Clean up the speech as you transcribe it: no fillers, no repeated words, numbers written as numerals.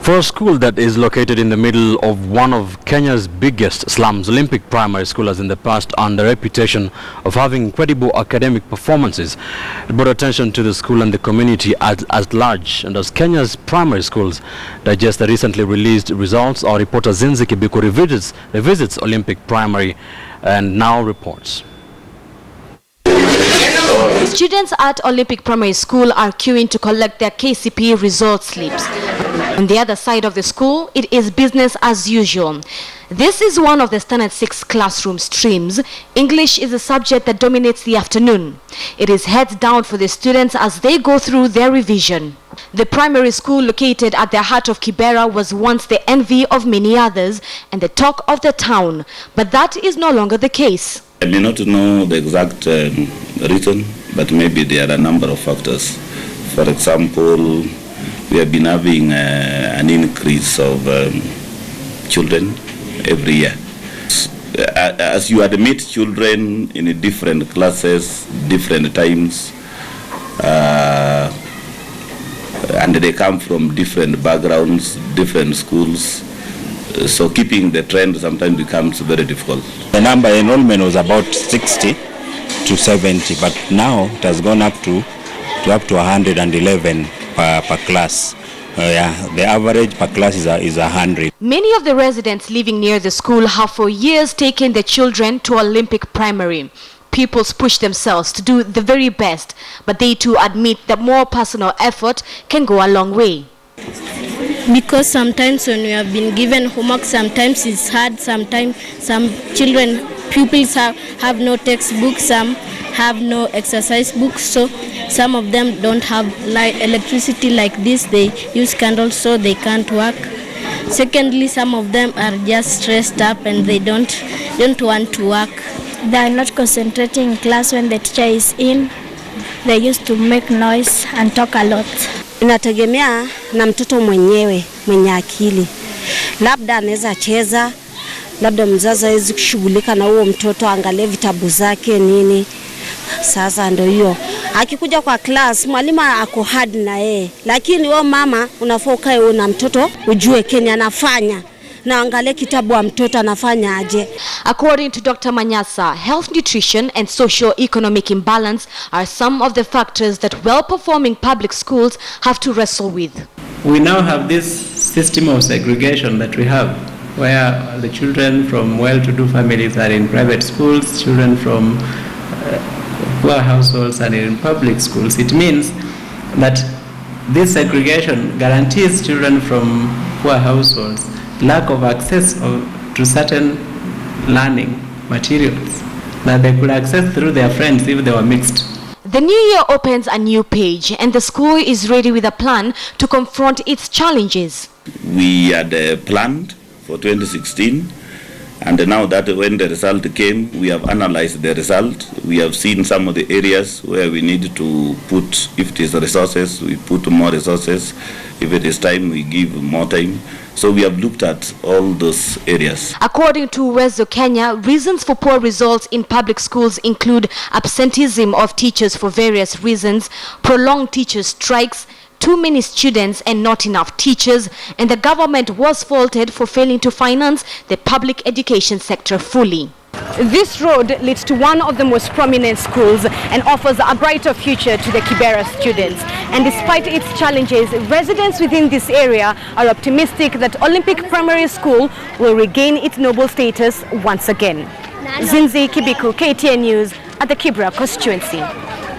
For a school that is located in the middle of one of Kenya's biggest slums, Olympic Primary School has in the past earned the reputation of having incredible academic performances. It brought attention to the school and the community at large. And as Kenya's primary schools digest the recently released results, our reporter Zinzi Kibiku revisits Olympic Primary and now reports. Students at Olympic Primary School are queuing to collect their KCPE result slips. On the other side of the school, it is business as usual. This is one of the standard 6 classroom streams. English is a subject that dominates the afternoon. It is heads down for the students as they go through their revision. The primary school located at the heart of Kibera was once the envy of many others and the talk of the town, but that is no longer the case. I may not know the exact reason, but maybe there are a number of factors. For example, we have been having an increase of children every year. As you admit children in different classes, different times, and they come from different backgrounds, different schools, so keeping the trend sometimes becomes very difficult. The number enrollment was about 60 to 70, but now it has gone up to 111 per class. The average per class is 100. Many of the residents living near the school have for years taken their children to Olympic Primary. Pupils push themselves to do the very best, but they too admit that more personal effort can go a long way. Because sometimes when we have been given homework, sometimes it's hard, sometimes some pupils have no textbooks, some have no exercise books, so some of them don't have electricity like this, they use candles so they can't work. Secondly, some of them are just stressed up and they don't want to work. They are not concentrating in class when the teacher is in. They used to make noise and talk a lot. Inategemea na mtoto mwenyewe mwenye akili. Labda anaweza cheza, labda mzazi hawezi kushughulika na huo mtoto, angalie vitabu zake nini. Sasa ndio hiyo. Akikuja kwa class, mwalimu ako hard na yeye. Lakini wewe mama unafaa ukae una mtoto ujue Kenya anafanya. Na angalie kitabu wa mtoto anafanya aje. According to Dr. Manyasa, health, nutrition and socio-economic imbalance are some of the factors that well-performing public schools have to wrestle with. We now have this system of segregation that we have, where the children from well-to-do families are in private schools, children from poor households are in public schools. It means that this segregation guarantees children from poor households lack of access to certain learning materials that they could access through their friends if they were mixed. The new year opens a new page and the school is ready with a plan to confront its challenges. We had planned for 2016, and now that when the result came, we have analyzed the result. We have seen some of the areas where we need to put, if it is resources, we put more resources. If it is time, we give more time. So we have looked at all those areas. According to Wezo Kenya, reasons for poor results in public schools include absenteeism of teachers for various reasons, prolonged teacher strikes, too many students and not enough teachers, and the government was faulted for failing to finance the public education sector fully. This road leads to one of the most prominent schools and offers a brighter future to the Kibera students. And despite its challenges, residents within this area are optimistic that Olympic Primary School will regain its noble status once again. Zinzi Kibiku, KTN News at the Kibera constituency.